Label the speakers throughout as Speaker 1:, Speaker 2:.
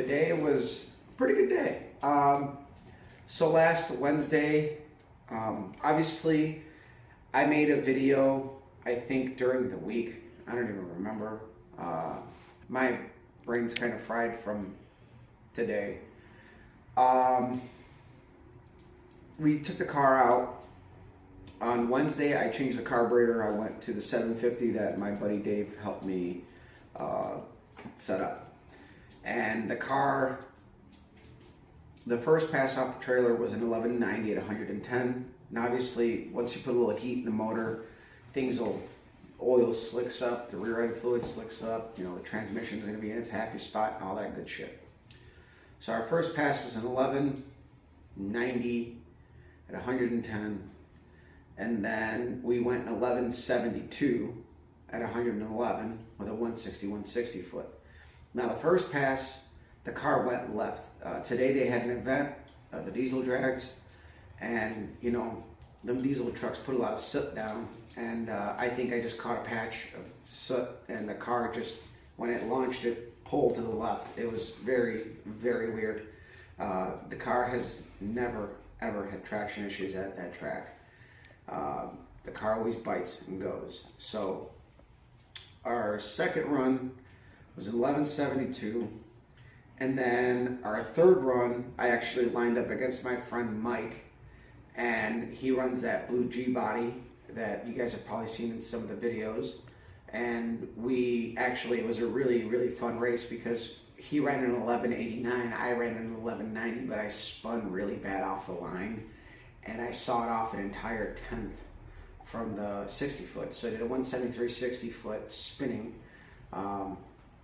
Speaker 1: today was a pretty good day. So last Wednesday, obviously I made a video, I think during the week. I don't even remember. My brain's kind of fried from today. We took the car out. On Wednesday, I changed the carburetor. I went to the 750 that my buddy Dave helped me set up. And the car, the first pass off the trailer was an 1190 at 110. And obviously, once you put a little heat in the motor, oil slicks up, the rear end fluid slicks up, the transmission's gonna be in its happy spot, and all that good shit. So our first pass was an 1190 at 110. And then we went 1172 at 111 with a 160 foot. Now the first pass, the car went left. Today they had an event, the diesel drags, and them diesel trucks put a lot of soot down, and I think I just caught a patch of soot, and the car just, when it launched, it pulled to the left. It was very, very weird. The car has never, ever had traction issues at that track. The car always bites and goes. So our second run was 1172, and then our third run I actually lined up against my friend Mike, and he runs that blue G body that you guys have probably seen in some of the videos. And it was a really, really fun race because he ran an 1189, I ran an 1190, but I spun really bad off the line, and I sawed off an entire 10th from the 60 foot. So I did a 173 60 foot spinning,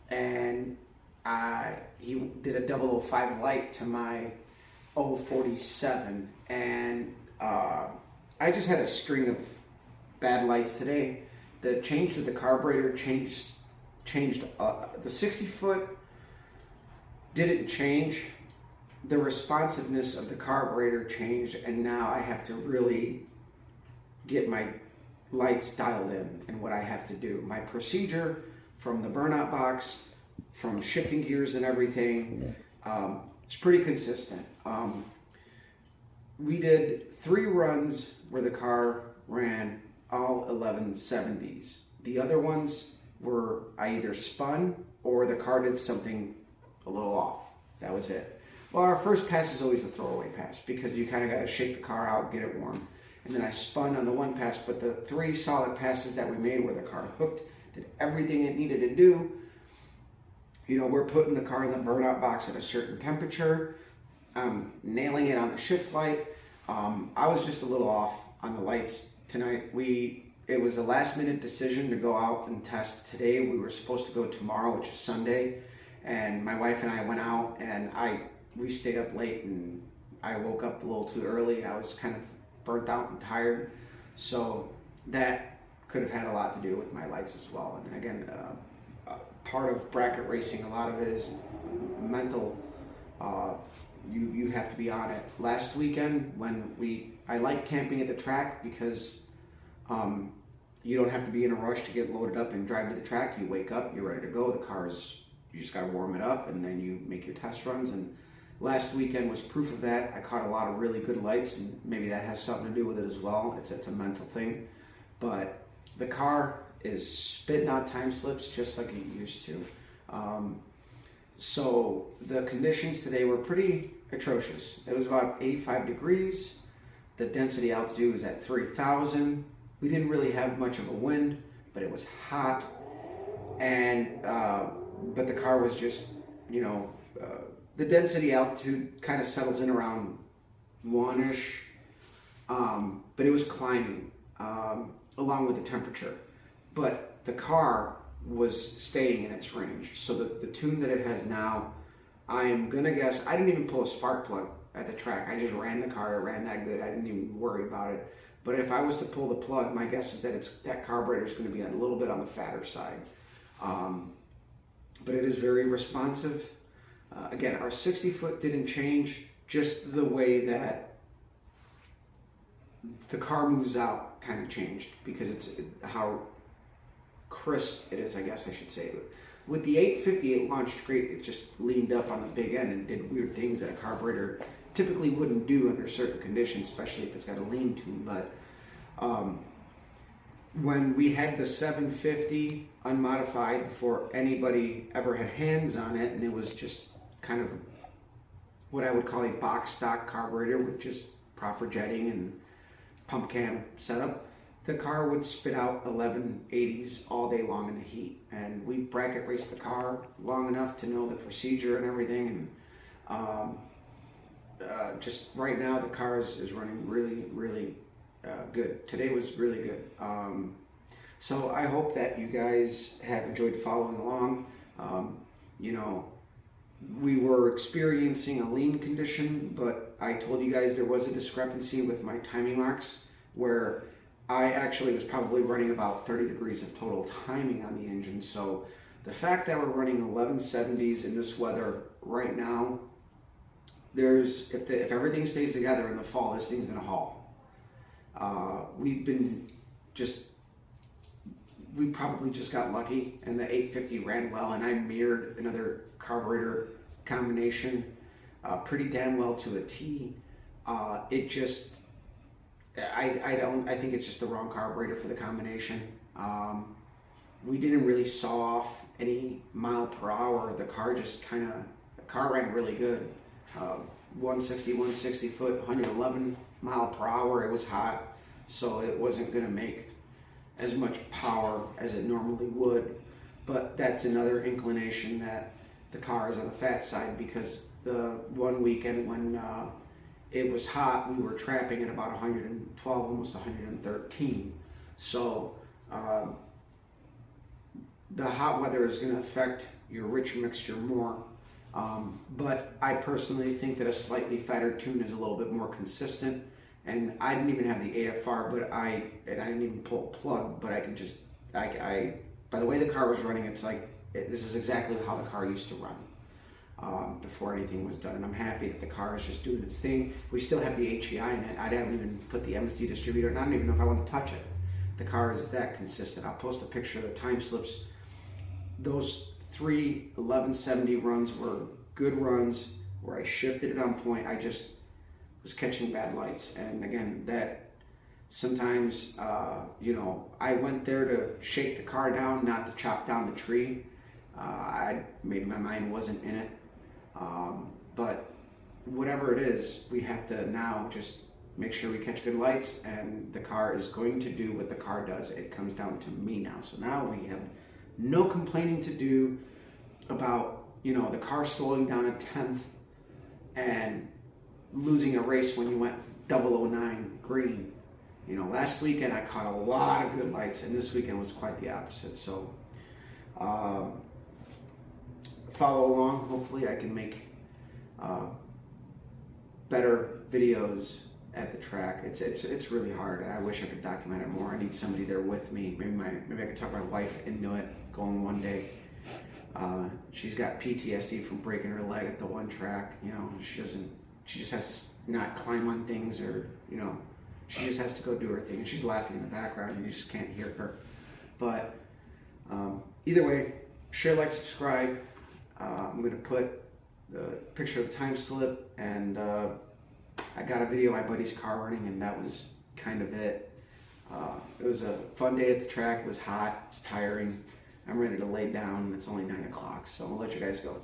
Speaker 1: and he did a 005 light to my 047, and I just had a string of bad lights today. The change to the carburetor changed. The 60 foot didn't change. The responsiveness of the carburetor changed, and now I have to really get my lights dialed in and what I have to do. My procedure from the burnout box, from shifting gears and everything, it's pretty consistent. We did 3 runs where the car ran all 1170s. The other ones were I either spun or the car did something a little off. That was it. Well, our first pass is always a throwaway pass because you kind of got to shake the car out, get it warm. And then I spun on the one pass, but the 3 solid passes that we made where the car hooked, did everything it needed to do. We're putting the car in the burnout box at a certain temperature, nailing it on the shift light. I was just a little off on the lights tonight. It was a last minute decision to go out and test today. We were supposed to go tomorrow, which is Sunday. And my wife and I went out, and we stayed up late, and I woke up a little too early. I was kind of burnt out and tired, so that could have had a lot to do with my lights as well. And again, part of bracket racing, a lot of it is mental. You have to be on it. Last weekend, I like camping at the track because you don't have to be in a rush to get loaded up and drive to the track. You wake up, you're ready to go. You just got to warm it up, and then you make your test runs. And last weekend was proof of that. I caught a lot of really good lights, and maybe that has something to do with it as well. It's a mental thing. But the car is spitting out time slips just like it used to. So the conditions today were pretty atrocious. It was about 85 degrees. The density altitude was at 3,000. We didn't really have much of a wind, but it was hot. And but the car was just, the density altitude kind of settles in around 1-ish, but it was climbing along with the temperature. But the car was staying in its range. So the tune that it has now, I'm going to guess, I didn't even pull a spark plug at the track. I just ran the car. It ran that good. I didn't even worry about it. But if I was to pull the plug, my guess is that carburetor is going to be a little bit on the fatter side. But it is very responsive. Again, our 60 foot didn't change, just the way that the car moves out kind of changed because it's how crisp it is, I guess I should say. With the 850, it launched great. It just leaned up on the big end and did weird things that a carburetor typically wouldn't do under certain conditions, especially if it's got a lean tune. But when we had the 750 unmodified, before anybody ever had hands on it, and it was just kind of what I would call a box stock carburetor with just proper jetting and pump cam setup, the car would spit out 1180s all day long in the heat. And we bracket raced the car long enough to know the procedure and everything. And just right now, the car is running really, really good. Today was really good. So I hope that you guys have enjoyed following along. You know, we were experiencing a lean condition, but I told you guys there was a discrepancy with my timing marks where I actually was probably running about 30 degrees of total timing on the engine. So the fact that we're running 1170s in this weather right now, if everything stays together in the fall, this thing's gonna haul. We probably just got lucky, and the 850 ran well, and I mirrored another carburetor combination pretty damn well to a T. I think it's just the wrong carburetor for the combination. We didn't really saw off any mile per hour. The car ran really good. 160 foot, 111 mile per hour. It was hot, so it wasn't gonna make as much power as it normally would. But that's another inclination that the car is on the fat side, because the one weekend when it was hot, we were trapping at about 112, almost 113. So the hot weather is going to affect your rich mixture more. But I personally think that a slightly fatter tune is a little bit more consistent. And I didn't even have the AFR, I didn't even pull a plug, but I could just, by the way the car was running, it's like, this is exactly how the car used to run before anything was done. And I'm happy that the car is just doing its thing. We still have the HEI in it. I haven't even put the MSD distributor, and I don't even know if I want to touch it. The car is that consistent. I'll post a picture of the time slips. Those 3 1170 runs were good runs where I shifted it on point. I just was catching bad lights. And again, that sometimes, you know, I went there to shake the car down, not to chop down the tree. Maybe my mind wasn't in it. But whatever it is, we have to now just make sure we catch good lights, and the car is going to do what the car does. It comes down to me now. So now we have no complaining to do about, you know, the car slowing down a tenth and losing a race when you went 009 green. You know, last weekend I caught a lot of good lights, and this weekend was quite the opposite. So follow along. Hopefully I can make better videos at the track. It's really hard, and I wish I could document it more. I need somebody there with me. Maybe I could talk my wife into it going one day. She's got PTSD from breaking her leg at the one track. You know, she just has to not climb on things, or, you know, she just has to go do her thing, and she's laughing in the background and you just can't hear her. But either way, share, like, subscribe. I'm going to put the picture of the time slip, and I got a video of my buddy's car running, and that was kind of it. It was a fun day at the track. It was hot, it's tiring. I'm ready to lay down. It's only 9 o'clock, so I'm going to let you guys go.